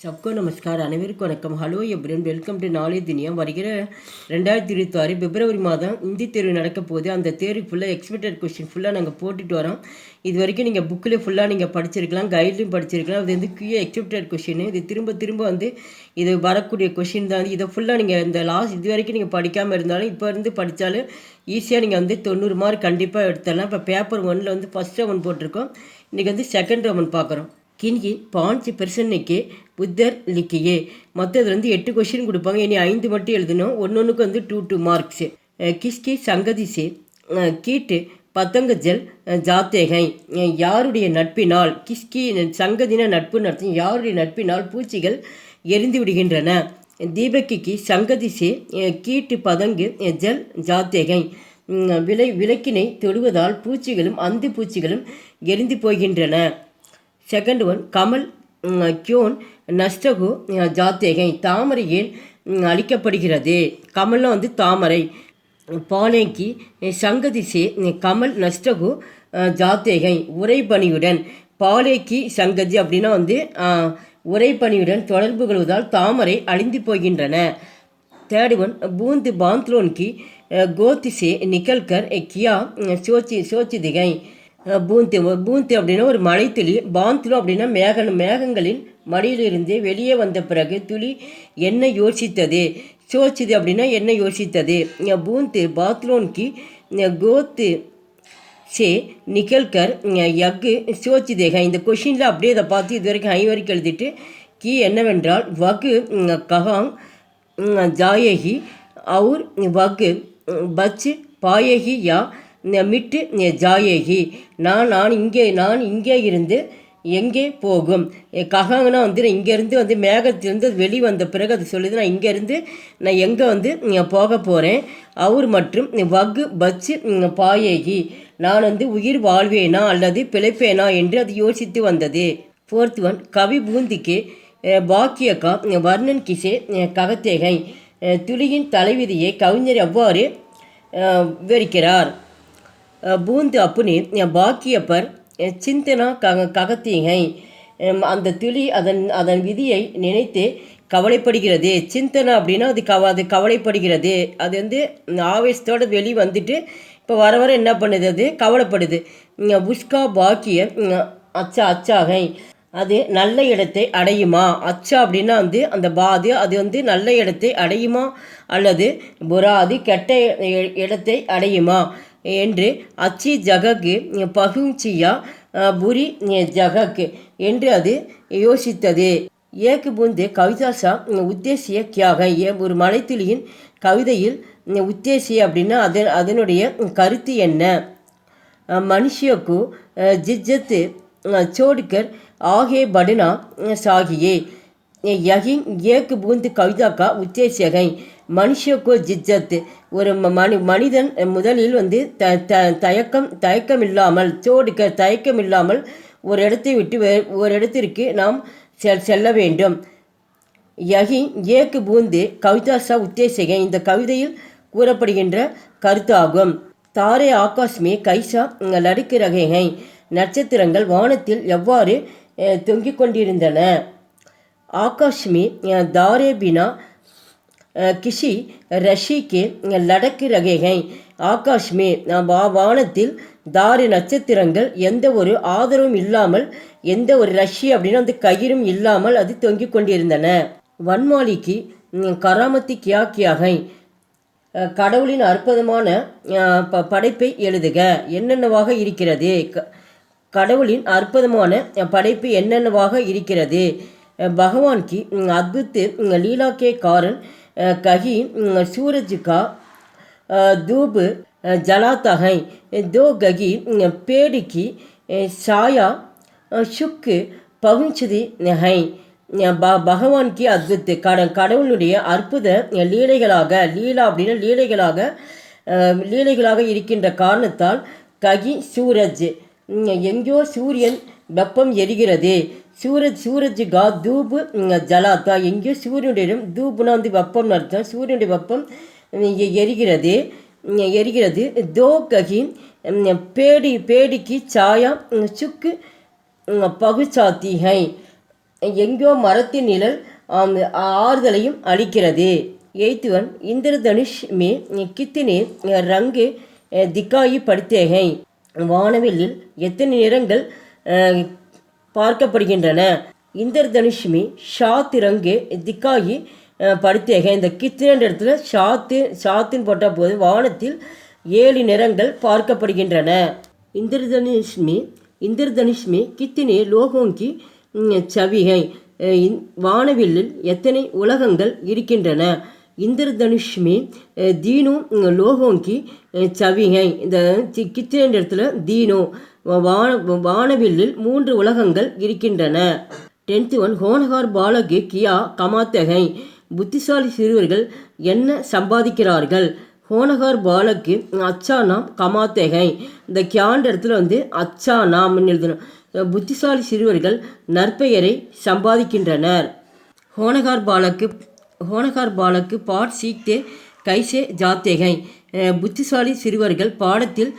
சப்கோ நமஸ்கார், அனைவருக்கும் வணக்கம். Hello எப்ரன், welcome to நாளே தினியம். வருகிற 2026 பிப்ரவரி மாதம் இந்தி தேர்வு நடக்க போது. அந்த தேர்வு ஃபுல்லாக எக்ஸ்பெக்டட் கொஸ்டின் ஃபுல்லாக நாங்கள் போட்டுட்டு வரோம். இது வரைக்கும் நீங்கள் புக்கில் ஃபுல்லாக நீங்கள் படிச்சிருக்கலாம், கைட்லையும் படிச்சிருக்கலாம். அது வந்து கியூஏ எக்ஸ்பெக்டட் கொஸ்டின். இது திரும்ப திரும்ப வந்து இது வரக்கூடிய கொஸ்டின் தான். இதை ஃபுல்லாக நீங்கள் இந்த இது வரைக்கும் நீங்கள் படிக்காமல் இருந்தாலும் இப்போ இருந்து படித்தாலும் ஈஸியாக நீங்கள் வந்து 90 மார்க் கண்டிப்பாக எடுத்துடலாம். இப்போ பேப்பர் 1ல் வந்து ஃபஸ்ட் ரவுண்ட் போட்டிருக்கோம். இன்றைக்கி வந்து செகண்ட் ரவுண்ட் பார்க்குறோம். கின்கி 5% के புத்தர் लिखिए. மற்றது வந்து 8 கொஸ்டின் கொடுப்பாங்க. இனி 5 மட்டும் எழுதணும். ஒன்றுக்கு வந்து 2 மார்க்ஸ். கிஸ்கி சங்கதி சே கீட்டு பத்தங்க ஜல் ஜாத்தேகை. யாருடைய நட்பினால், கிஸ்கி சங்கதின நட்பு நடத்தும், யாருடைய நட்பினால் பூச்சிகள் எரிந்து விடுகின்றன. தீபக்கிக்கு சங்கதி சே கீட்டு பதங்கு ஜல் ஜாத்தேகை. விளக்கினை தொடுவதால் பூச்சிகளும் அந்து பூச்சிகளும் எரிந்து போகின்றன. செகண்ட் ஒன், கமல் கியோன் நஷ்டகு ஜாத்தேகை. தாமரை ஏன் அழிக்கப்படுகிறது? கமல்லாம் வந்து தாமரை. பாலேக்கி சங்கதி சே கமல் நஷ்டகு ஜாத்தேகை. உரைபணியுடன். பாலேக்கி சங்கதி அப்படின்னா வந்து உரைபணியுடன் தொடர்பு கொள்வதால் தாமரை அழிந்து போகின்றன. தேர்ட் ஒன், பூந்து பாந்த்லோன்கி கோத்தி சே நிக்கல்கர் கியா சோச்சி திகை. பூந்து அப்படின்னா ஒரு மழைத்துளி. பாந்த்லோ அப்படின்னா மேகங்களின் மடியிலிருந்து வெளியே வந்த பிறகு துளி என்ன யோசித்தது. சோச்சிது அப்படின்னா என்ன யோசித்தது. பூந்து பாத்லோன்கி கோத்து சே நிகழ்கர் யக்கு சோச்சிதேகா. இந்த கொஷினில் அப்படியே இதை பார்த்து இது வரைக்கும் 5 வரைக்கும் எழுதிட்டு கீ என்னவென்றால் வகு கஹாங் ஜாயேகி அவுர் வகு பச் பாயேகி யா மிட்டு ஜாயேகி. நான் இங்கே இருந்து எங்கே போகும். ககாங்கன்னா வந்து இங்கேருந்து வந்து மேகத்திலிருந்து வெளி வந்த பிறகு அது சொல்லுது நான் எங்கே வந்து போக போகிறேன். அவர் மற்றும் வகு பச்சு பாயேகி, நான் வந்து உயிர் வாழ்வேனா அல்லது பிழைப்பேனா என்று அது யோசித்து வந்தது. ஃபோர்த் ஒன், கவி பூந்திக்கு பாக்கியக்கா வர்ணன் கிசே ககத்தேகை. துளியின் தலைவிதியை கவிஞர் எவ்வாறு விவரிக்கிறார். பூந்து அப்புனி பாக்கிய பர் சிந்தனா ககத்தீகை. அந்த துளி அதன் விதியை நினைத்து கவலைப்படுகிறது. சிந்தனா அப்படின்னா அது கவலைப்படுகிறது. அது வந்து ஆவேசத்தோடு வெளி வந்துட்டு இப்போ வர வர என்ன பண்ணுது, அது கவலைப்படுது. புஷ்கா பாக்கிய அச்சாகை. அது நல்ல இடத்தை அடையுமா. அச்சா அப்படின்னா வந்து அந்த அது வந்து நல்ல இடத்தை அடையுமா அல்லது புறா அது கெட்ட இடத்தை அடையுமா என்று அச்சி ஜகக்கு பகுச்சியா புரி ஜகக் என்று அது யோசித்தது. ஏக்கு பூந்து கவிதாசா உத்தேசிய கியாக. ஒரு மலைத்துளியின் கவிதையில் உத்தேசிய அப்படின்னா அதனுடைய கருத்து என்ன. மனுஷியக்கு ஜிஜத்து சோடுக்கர் ஆகே படுனா சாகியே. யகிங் ஏக்கு பூந்து கவிதாக்கா உத்தேசியகை. மனுஷக்கோ ஜிஜத். ஒரு மனிதன் முதலில் வந்து தயக்கமில்லாமல் தயக்கமில்லாமல் ஒரு இடத்தை விட்டு ஒரு இடத்திற்கு நாம் செல்ல வேண்டும். யகி ஏக்கு பூந்து கவிதாசா உத்தேசிகை. இந்த கவிதையில் கூறப்படுகின்ற கருத்தாகும். தாரே ஆகாஷ்மே கைசா லடுக்கு ரகை. நட்சத்திரங்கள் வானத்தில் எவ்வாறு தொங்கிக் கொண்டிருந்தன. ஆகாஷ்மே தாரே பினா கிஷி ரஷிக்கு லடக்கு ரகேகை. ஆகாஷ்மே வானத்தில் தாரு நட்சத்திரங்கள் எந்த ஒரு ஆதரவும் இல்லாமல், எந்த ஒரு ரஷ்ய அப்படின்னா அந்த கயிறும் இல்லாமல் அது தொங்கிக் கொண்டிருந்தன. வன்மாலிக்கு கராமத்தி கியாகை. கடவுளின் அற்புதமான படைப்பை எழுதுக. என்னென்னவாக இருக்கிறது. கடவுளின் அற்புதமான படைப்பு என்னென்னவாக இருக்கிறது. பகவான் கி அத்புத் லீலா கே காரன் கஹி सूरज का धूप जलाता है. दो गगी पेड़ की छाया शुक पहुँचती है. பகவான் கி அத்புத் கடவுளுடைய அற்புத லீலா அப்படின்னா லீலைகளாக இருக்கின்ற காரணத்தால் ககி சூரஜ் எங்கோ சூரியன் வெப்பம் எரிகிறது. சூரஜ் கா தூபு ஜலாத்தா. எங்கேயோ சூரியனுடைய தூபுனா வந்து வெப்பம் அர்த்தம். சூரியனுடைய வெப்பம் எரிகிறது. தோ ககி பேடிக்கு சாயா சுக்கு பகுச்சாத்தி ஹை. எங்கோ மரத்தின் நிழல் ஆறுதலையும் அளிக்கிறது. 8th one இந்திரதனுஷ் மே கித்தனே ரங்கு திக்காயி படுத்தேகை. வானவில்லில் எத்தனை நிறங்கள் பார்க்கப்படுகின்றன? இந்திரதனுஷ் மே ஷாத் ரங்கு திக்காயி படுத்தேகை. இந்த கித்தன்ற இடத்துல ஷாத்துன்னு போட்டால் போது வானத்தில் 7 நிறங்கள் பார்க்கப்படுகின்றன. இந்திரதனுஷ் மே கித்தனே லோகோங்கி சவிகை. வானவில்லில் எத்தனை உலகங்கள் இருக்கின்றன? இந்திரதனுஷ் மே தீனோ லோகோங்கி சவிகை. இந்த கித்தன்ற இடத்துல தீனோ வானவில்லில் 3 உலகங்கள் இருக்கின்றன. 10th one ஹோனகார் பாலகு கியா கமாத்தகை. புத்திசாலி சிறுவர்கள் என்ன சம்பாதிக்கிறார்கள்? ஹோனகார் பாலக்கு அச்சா நாம் கமாத்தேகை. இந்த கியாண்ட இடத்துல அச்சா நாம்னு எழுதணும். புத்திசாலி சிறுவர்கள் நற்பெயரை சம்பாதிக்கின்றனர். ஹோனகார் பாலக்கு பாட் சீக்தே கைசே ஜாத்தேகை. புத்திசாலி சிறுவர்கள் பாடத்தில்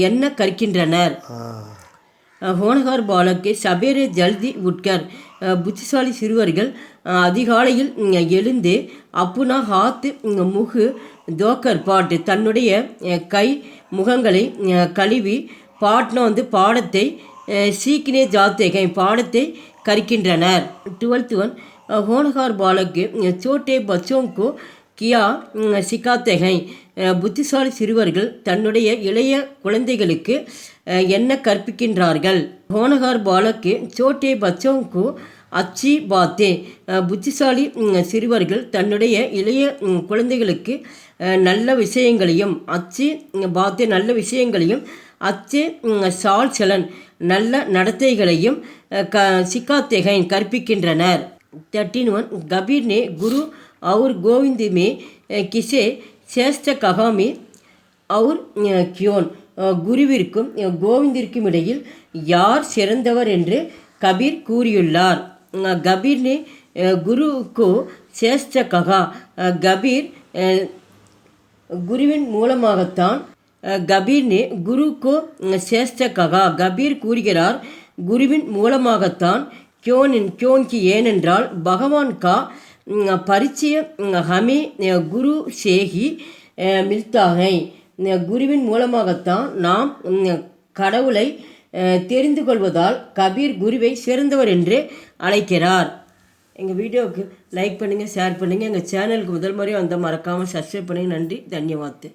என்ன கற்கின்றனர்? ஹோனகார் பாலக்கு சபேரே ஜல்தி உட்கர். புத்திசாலி சிறுவர்கள் அதிகாலையில் எழுந்து அப்புனா ஹாத்து முகு தோக்கர் பாட்டு தன்னுடைய கை முகங்களை கழுவி பாட்னா பாடத்தை சீக்கினே ஜாத்தேகை பாடத்தை கற்கின்றனர். 12th one ஹோனகார் பாலக்கு சோட்டே பச்சோங்கோ கியா சிக்காத்தேகை. புத்திசாலி சிறுவர்கள் தன்னுடைய இளைய குழந்தைகளுக்கு என்ன கற்பிக்கின்றார்கள்? ஹோனகார் பாலக்கு சோட்டே பச்சோங்கோ அச்சி பாத்தே. புத்திசாலி சிறுவர்கள் தன்னுடைய இளைய குழந்தைகளுக்கு நல்ல விஷயங்களையும் அச்சி பாத்தே நல்ல விஷயங்களையும் அச்சே சால் சலன் நல்ல நடத்தைகளையும் சிக்காத்தேகை கற்பிக்கின்றனர். 13th one கபீர் நே குரு அவுர் கோவிந்த் மே கிசே சேஷ்ட ககாமி அவுர் கியோன். குருவிற்கும் கோவிந்திற்கும் இடையில் யார் சிறந்தவர் என்று கபீர் கூறியுள்ளார். கபீர் நே குருக்கோ சேஷ்ட ககா. கபீர் குருவின் மூலமாகத்தான். கபீர் நே குருக்கோ சேஷ்ட ககா. கபீர் கூறுகிறார் குருவின் மூலமாகத்தான். கியோன்கி ஏனென்றால் பகவான் கா பரிச்சய ஹமே குரு சேகி மில்தாகை. குருவின் மூலமாகத்தான் நாம் கடவுளை தெரிந்து கொள்வதால் கபீர் குருவை சிறந்தவர் என்று அழைக்கிறார். எங்கள் வீடியோவுக்கு லைக் பண்ணுங்கள், ஷேர் பண்ணுங்கள். எங்கள் சேனலுக்கு முதல் முறையாக வந்தால் மறக்காமல் சப்ஸ்கிரைப் பண்ணுங்கள். நன்றி, தன்யவாத்.